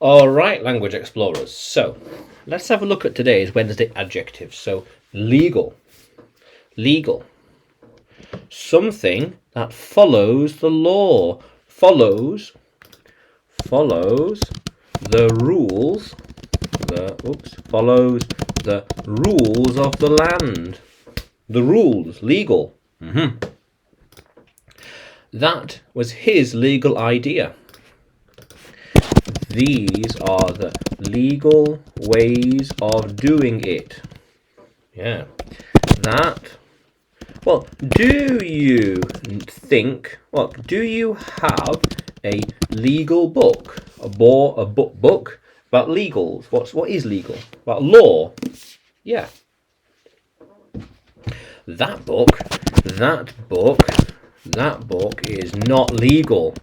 All right, language explorers. So let's have a look at today's Wednesday adjectives. So legal, legal. Something that follows the law, follows the rules, follows the rules of the land. The rules, legal. That was his legal idea. These are the legal ways of doing it. Yeah. That. Well, do you think, well, do you have a legal book? A book about legals. What is legal? About law. Yeah. That book is not legal.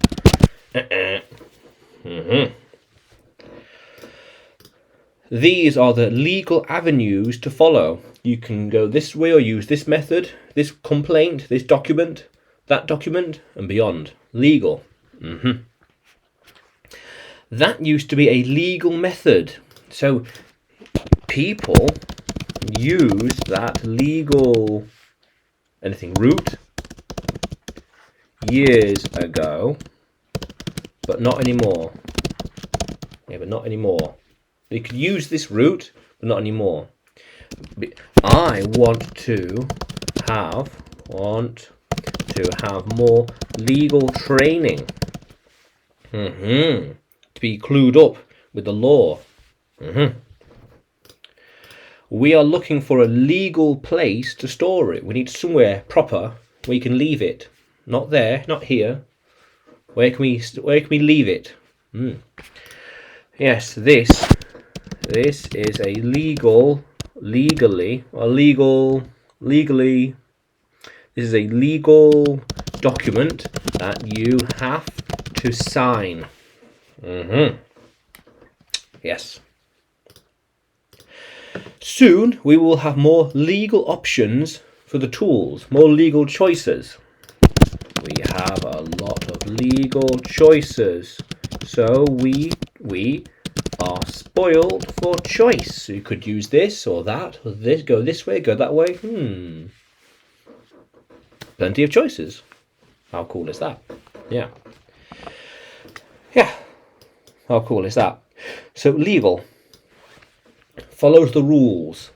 These are the legal avenues to follow. You can go this way or use this method, this complaint, this document, that document, and beyond. Legal. That used to be a legal method. So people used that legal route years ago, but not anymore. Yeah, but not anymore. They could use this route, but not anymore. I want to have more legal training. To be clued up with the law. We are looking for a legal place to store it. We need somewhere proper where you can leave it. Not there, not here. Where can we leave it? Yes, this is a legally. This is a legal document that you have to sign. Yes. Soon we will have more legal options for the tools, more legal choices. We have a lot of legal choices, so we are spoiled for choice. So you could use this or that, or this, go this way, go that way. Plenty of choices. How cool is that? Yeah. How cool is that? So legal follows the rules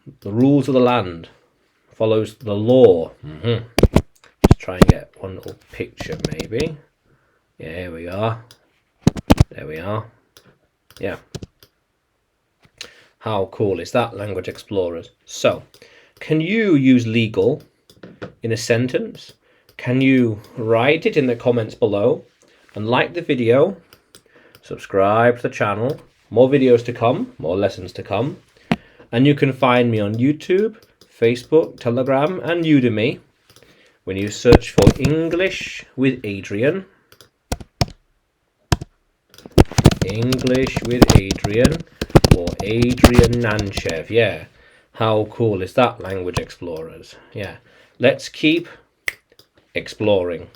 of the land, follows the law. Let's try and get one little picture maybe. Yeah, here we are. There we are. Yeah. How cool is that, language explorers? So, can you use legal in a sentence? Can you write it in the comments below? And like the video, subscribe to the channel. More videos to come, more lessons to come. And you can find me on YouTube, Facebook, Telegram, and Udemy when you search for English with Adrian. English with Adrian or Adrian Nanchev. Yeah, how cool is that, language explorers? Yeah, let's keep exploring.